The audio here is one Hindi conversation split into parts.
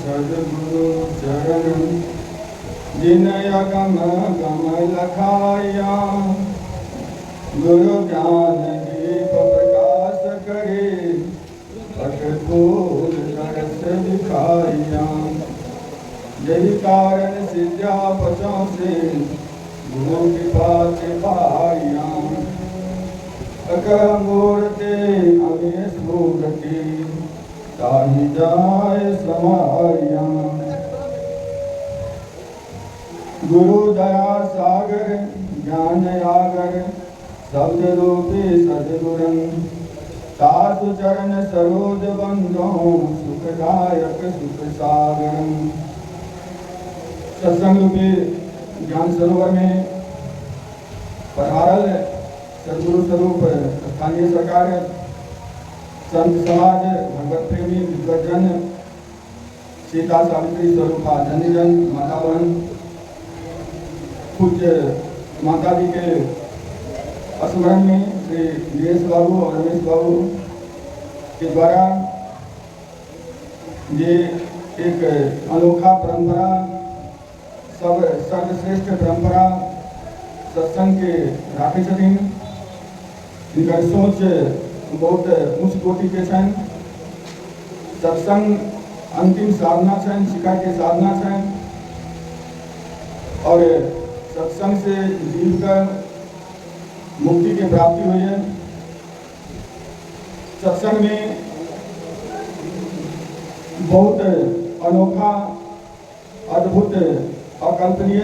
सदगुरु चरण जिनय गम गम लखाया, गुरु ज्ञान दीप प्रकाश करे, पटफूल तरस दिखाया। यही कारण सिद्ध्या पचों से गुरु कृपा से पाया। अकह मूर्ते अमेश मूर्ति ताहि जाय समाया। गुरु दया सागर ज्ञान आगर, शब्द रूपी सदगुरन, तातु चरण सरोज बंदो, सुखदायक सुख सागरन। सत्संग रूपी ज्ञान सरोवर में पधारल सदगुरु स्वरूप स्थानीय सरकार, संत समाज, भगवत प्रेमी विद्वजन, सीता सावित्री स्वरूपा धन्यजन, माता बहन, पूज्य माता जी के स्मरण में श्री वीरेश बाबू और रमेश बाबू के द्वारा ये एक अनोखा परंपरा, सब सर्वश्रेष्ठ परंपरा सत्संग के राखे छथिन। इनका सोच बहुत उच्च कोटि के छन। सत्संग अंतिम साधना छन, शिखा के साधना छन और सत्संग से जीव का मुक्ति की प्राप्ति हुई है। सत्संग में बहुत अनोखा, अद्भुत, अकल्पनीय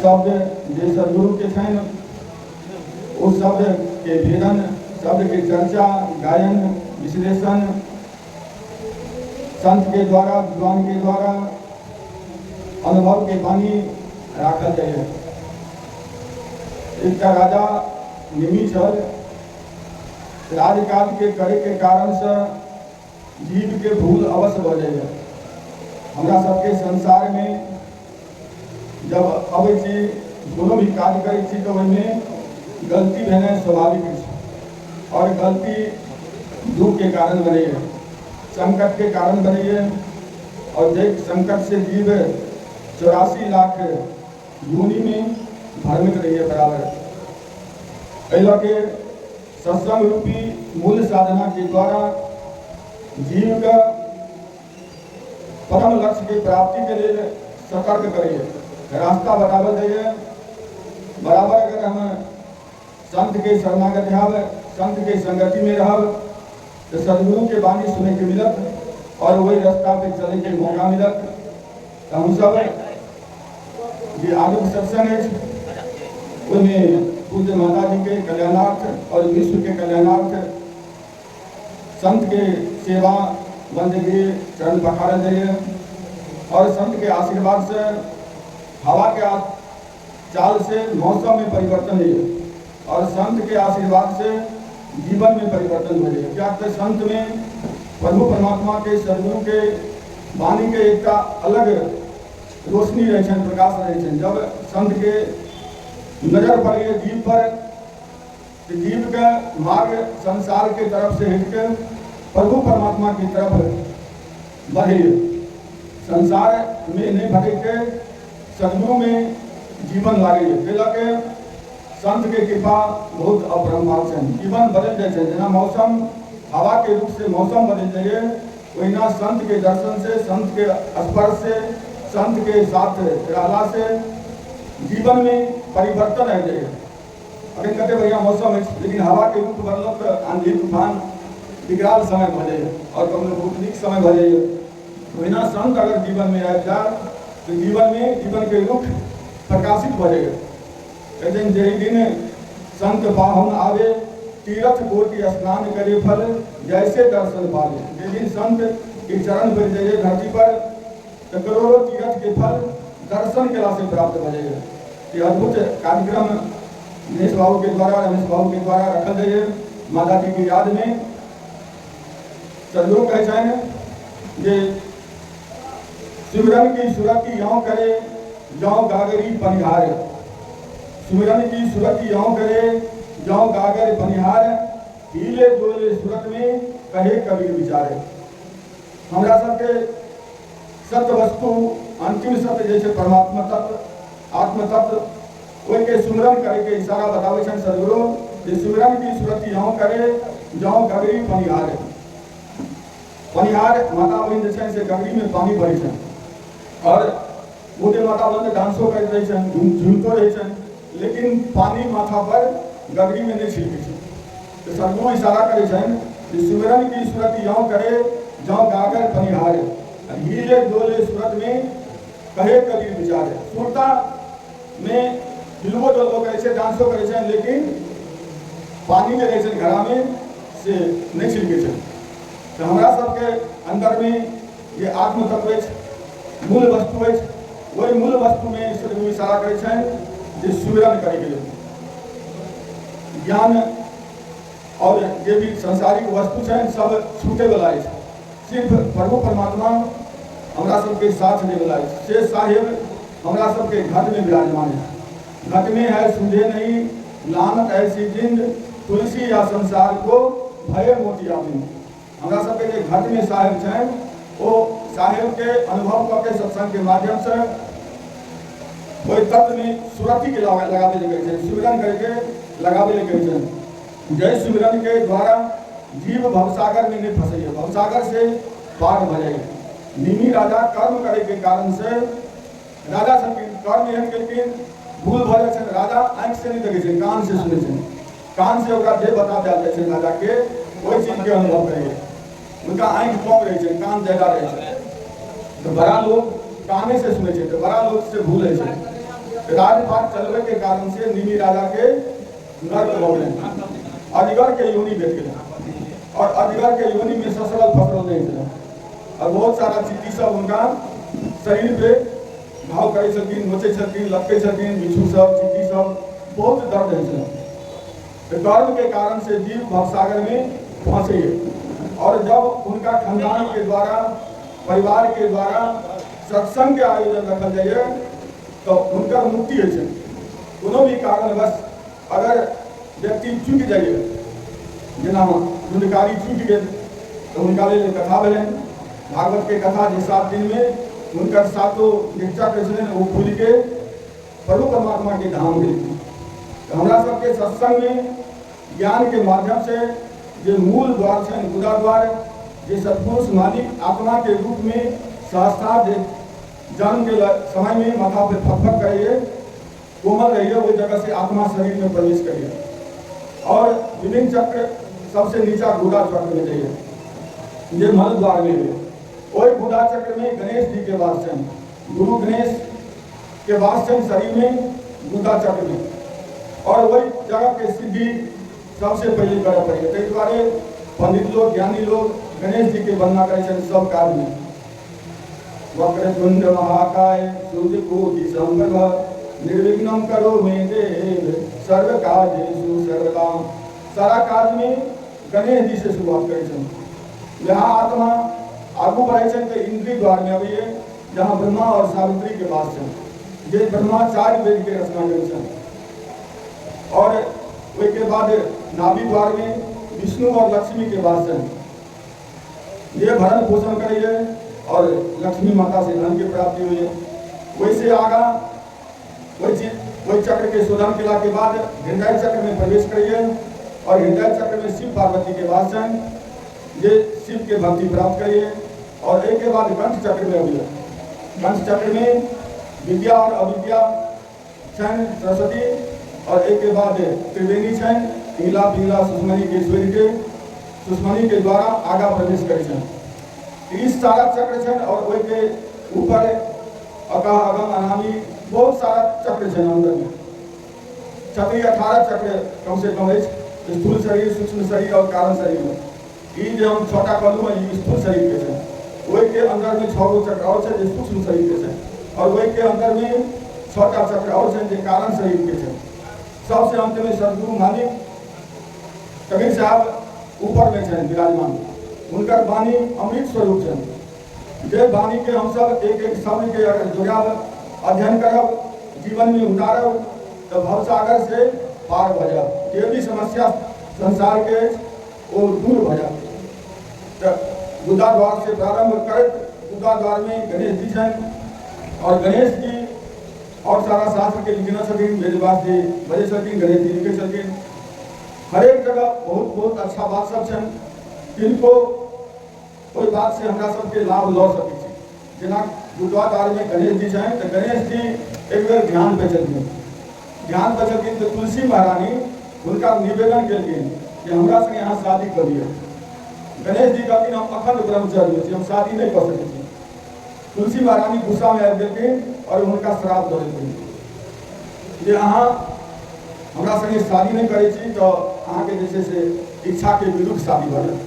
शब्द जो सदगुरु के छन, उस शब्द के भेदन, शब्द की चर्चा, गायन, विश्लेषण संत के द्वारा, विद्वान के द्वारा अनुभव के पानी राखल जाए। एक राजा निमिषल राजकाज के करे के कारण से जीव के भूल अवश्य हो जाए। हमरा सबके संसार में जब अबै छी, कोनो भी काज करै छी तो ओहिमे गलती भेनाइ स्वाभाविक है और गलती दुख के कारण बने, संकट के कारण बने और जे संकट से जीव 84 लाख योनि में भ्रमित रही है बराबर। एहि के सत्संग रूपी मूल साधना के द्वारा जीव का परम लक्ष्य की प्राप्ति के लिए सतर्क करिए, रास्ता बतावल जाइए। बराबर अगर हम संत के शरणागत हब, संत के संगति में रहब तो सदगुरु के वाणी सुने के मिलत और वही रास्ता पे चले के मौका मिलत। तो हम सब ये आगुक सत्संग है, उनमें पूज्य माता जी के कल्याणार्थ और विश्व के कल्याणार्थ संत के सेवा बंदगी चरण पखारल जाइए और संत के आशीर्वाद से हवा के चाल से मौसम में परिवर्तन है और संत के आशीर्वाद से जीवन में परिवर्तन हो जाए। क्या तो संत में प्रभु परमात्मा के सदगुरु के वाणी के एक अलग रोशनी रहे, प्रकाश रहे। जब संत के नजर पड़े जीव पर तो जीव का मार्ग संसार के तरफ से हटकर प्रभु परमात्मा की तरफ बढ़े, संसार में नहीं भटके सदगुरु में जीवन लागे। के संत के कृपा बहुत अपरंपार है, जीवन बदल जाए। जना मौसम हवा के रूप से मौसम बदल जाइए, वहीना संत के दर्शन से, संत के स्पर्श से, संत के साथ रहला से जीवन में परिवर्तन आ जाए। अगर कहते बढ़िया मौसम है लेकिन हवा के रूप बदल तो आंधी तूफान विकराल समय भले और कभी बहुत नीक समय भले। वहीना संत अगर जीवन में आ जाए तो जीवन में जीवन के रुख प्रकाशित भले। कहते जय दिन संत पाहुन आवे, तीर्थ कोटि स्नान करे फल, जैसे दर्शन पावे। जिस दिन संत के चरण पर जाइए धरती पर तो करोड़ों तीर्थ के फल दर्शन के से प्राप्त हो जाएगा। ये अद्भुत कार्यक्रम दिनेश बाबू के द्वारा, रमेश बाबू के द्वारा रखल जाइए माता जी की याद में। सदगुरु कहते हैं जे सिमरन की सुरति यों करे यों गागरी पनिहार। सिमरन की सुरति यों करे यों गागर पनिहार। हिले डोले सुरत में कहे कबीर विचारे। हमरा सबके सत्य वस्तु अंतिम सत्य जैसे परमात्मा तत्व आत्म तत्व ओहि के सुमरन करे के इशारा बतावे छन सदगुरु। जे सिमरन की सुरति यों करे यों गगरी पनिहार। पनिहार माता बहन छन से गगरी में पानी भरे छन और मोदे माता बहन डांसो करते रहे छन झूमतो रहे छन लेकिन पानी माथा पर गगरी में नहीं छिड़के छन। तो सदगुरु इशारा करे छन जे सिमरन की सुरति यों करे यों गागर पनिहार। हिले डोले सूरत में कहे कबीर विचारे। सुरता में हिलवो डोलो करे छे डांसो करे छे लेकिन पानी में रहे छे घड़ा में से नहीं छिड़के छे। तो हमरा सबके अंदर में ये आत्म तत्व है मूल वस्तु है वही मूल वस्तु में सदगुरु इशारा करे छे जे सिमरन करे के ज्ञान और जे भी सांसारिक वस्तु छे सब छूटे वाला है। सिर्फ प्रभु परमात्मा हमरा सबके साथ में वाला है। शेष साहिब हमरा सबके घट में विराजमान है। घट में है सुझे नहीं लानत ऐसी जिंद तुलसी या संसार को भय मोतिया बिंद। हमरा सबके जे घट में साहिब छे वो साहिब के अनुभव करके सत्संग के माध्यम से कोई तत्व में सुरति के लगावे लगे छे सिमरन करके लगावे लगे छे। जय सिमरन के द्वारा जीव भवसागर में नहीं फंसे भवसागर से पार भ जाए। निमी राजा कर्म करे के कारण से राजा सब कर्म एहन केलखिन भूल भ जाय छे। राजा आंख से नहीं देखे छे कान से सुने छे कान से ओकरा जे बता देल जाय छे राजा के ओई चीज के अनुभव करे। उनका आंख कम रहे छे कान ज्यादा रहे छे। तो बड़ा लोग काने से सुने छे तो बड़ा लोग से भूल है छे। राजपाट चलवे के कारण से निमी राजा के नरक भ गेल अजगर के योनि भेट गेल और अजगर के योनि में ससरल फसरल नहीं थे और बहुत सारा चीटी सब उनका शरीर पे घाव करे छथिन नोचे छथिन लटके छथिन बिच्छू सब चीटी सब बहुत दर्द है। तो कर्म के कारण से जीव भवसागर में फंसे और जब उनका खानदान के द्वारा परिवार के द्वारा सत्संग के आयोजन रखल जाए तो उनका मुक्ति है। कोनो भी कारणवश अगर व्यक्ति चूक जाइए जना गुणकारी चूक गए तो उनका लिए कथा भेल भागवत के कथा जे 7 दिन में उनका सातों निष्ठा कृष्ण वो खुल के प्रभु परमात्मा के धाम गए। तो हमरा सबके सत्संग में ज्ञान के माध्यम से जो मूल द्वार है गुदा द्वार जे सत्पुरुष मालिक आत्मा के रूप में सहस्त्रार जन्म के समय में माथा पे फटफट करिए कोमल रहिए वो जगह से आत्मा शरीर में प्रवेश करिए और विभिन्न चक्र सबसे नीचा गुदा चक्र में जाइए ये मल द्वार में है। वही गुदा चक्र में गणेश जी के वास हैं गुरु गणेश के वास हैं शरीर में गुदा चक्र में और वही जगह के सिद्धि सबसे पहले करे पड़े। कई बारे पंडित लोग ज्ञानी लोग गणेश जी के वंदना करे सब कार्य में। वक्रतुंड महाकाय सूर्यकोटि समप्रभ निर्विघ्नं करो मे देव सर्व कार्येषु सर्वदा। सारा कार्य में गणेश जी से शुरुआत करे। यहाँ आत्मा आगू बढ़े तो इंद्रिय द्वार में अभी जहाँ ब्रह्मा और सावित्री के वास है जे ब्रह्माचार्य वेद के रचना करे और उसके बाद नाभि द्वार में विष्णु और लक्ष्मी के वास है। ये भरण पोषण करिए और लक्ष्मी माता से धन की प्राप्ति हुई है। वैसे आगा वही चक्र के शोधन किला के बाद हृदय चक्र में प्रवेश करिए और हृदय चक्र में शिव पार्वती के वास हैं ये शिव के भक्ति प्राप्त करिए और एक के बाद कंठ चक्र में अभी कंठ चक्र में विद्या और अविद्या छन सरस्वती और एक के बाद त्रिवेणी छन पीला पीला सुषमणि के सूर्य के सुषमणि के द्वारा आगा प्रवेश करे। 30 सारा चक्र छन और वही के ऊपर अका अगम अनामी बहुत सारा चक्र छन अंदर में। छत्री 18 चक्र कम से कम है स्थूल शरीर सूक्ष्म शरीर और कारण शरीर में। ये जो हम छोटा कहलू है स्थूल शरीर के छन वही के अंदर में 6 गो चक्र और छे सूक्ष्म शरीर के छन और वही के अंदर में छोटा चक्र और छे जे कारण शरीर के छन। सबसे अंत में सदगुरु मालिक कबीर साहब ऊपर में छन विराजमान उनका वाणी अमृत स्वरूप छन जे वाणी के हम सब एक एक शब्द के अगर जुड़ाब अध्ययन करब जीवन में उतारब तो भवसागर से पार भ जाब। जे भी समस्या संसार के वो दूर भ जाब। तो गुदा द्वार से प्रारंभ करत गुदा द्वार में गणेश जी हैं और गणेश जी और सारा शास्त्र के लिखना छथिन, वेदव्यास जी बजे छथिन, गणेश जी लिखे छथिन। हर एक जगह बहुत बहुत अच्छा बात सब छन, किनको कोई बात से हमरा सबके लाभ लऽ सकै छी। जेना गुदा द्वार में गणेश जी हैं तो गणेश जी एक बेर ध्यान पे छथिन, तो तुलसी महारानी उनका निवेदन केलखिन कि हमरा संगे यहाँ शादी करिए। गणेश जी कहथिन हम अखंड ब्रह्मचर्य में छी, हम शादी नहीं कर सकै छी। तुलसी महारानी गुस्सा में आबि गेलखिन और उनका श्राप दऽ देलखिन जे अहाँ हमरा संगे शादी नहीं करै छी तो अहाँ के जे से इच्छा के विरुद्ध शादी भऽ जायत।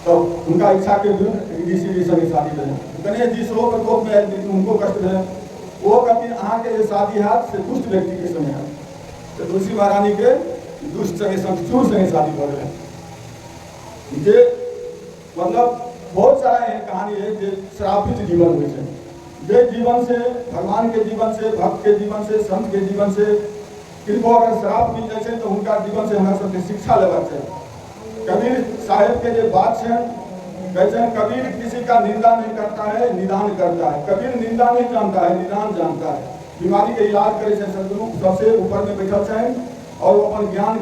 तो उनका इच्छा के विरुद्ध ऋषि जी संगे शादी भेल। गणेश जी सेहो प्रकोप में आबि गेलखिन, उनको कष्ट भेल। वो कहथिन अहाँ के जे शादी हैत से दुष्ट व्यक्ति के संगे हैत। तो तुलसी महारानी के दुष्ट संगे शंखचूड़ संगे शादी भऽ गेल। जे मतलब बहुत सारा एहन कहानी है जो श्रापित जीवन हुए हैं। जे जीवन से भगवान के जीवन से भक्त के जीवन से संत के जीवन से किनको अगर श्राप मिल जाए तो उनका जीवन से हमारा सबके शिक्षा लेबाक चाहिए। कबीर साहेब के जो बात है कहते हैं कबीर किसी का निंदा नहीं करता है, निदान करता है। कबीर निंदा नहीं जानता है, निदान जानता है। बीमारी के इलाज करे सदगुरु सबसे ऊपर में बैठल है और वो अपन ज्ञान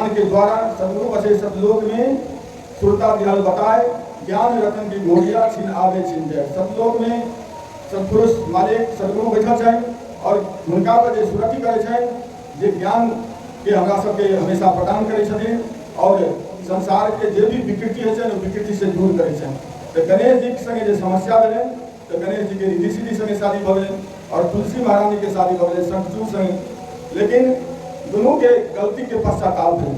के द्वारा सदगुरु बसे सतलोक में सुरता दिहल बताए, ज्ञान रतन की घोड़िया छिन आवे छिन जाए। सतलोक में सतपुरुष मालिक सदगुरु बैठल है और उनका पर जो सुरति करे जे ज्ञान के हमरा सबके हमेशा प्रदान करे छथिन और संसार के जे भी विकृति है विकृति से दूर करे छथिन। तो गणेश जी के संगे जो समस्या भेले तो गणेश जी के रिद्धि सिद्धि संगे शादी भऽ गेलै और तुलसी महारानी के शादी भऽ गेलै शंखचूड़ संगे। लेकिन दोनों के गलती के पश्चाताप भेल।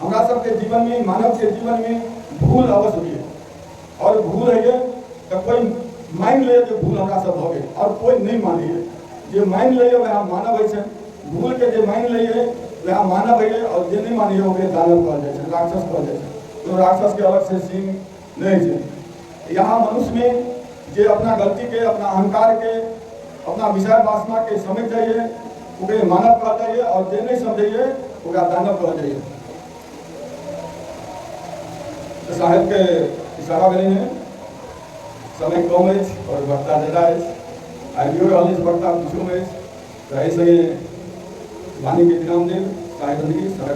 हमरा सबके जीवन में मानव के जीवन में भूल अवश्य हुई और भूल है तो कोई मान ले जो भूल हमरा सब भऽ गेल और कोई नहीं मानिए। जो मान लिए वह मानव है, भूल के जो मान लिए वह मानव है और जो नहीं मानिए वह दानव कहल जाए, राक्षस कहल जाए। तो राक्षस के अलग से सींग नहीं है। यहाँ मनुष्य में जो अपना गलती के अपना अहंकार के अपना विषय वासना के समझ जाइए ओके मानव कहल जाइए और जे नहीं समझिए ओकरा दानव कहल जाइए। तो साहेब के इशारा भेलै है, समय कम है और वक्ता ज्यादा है, आइडियो रहल वक्ता किछो है। तो एहि संगे वाणी के विराम देव। साहेब सारा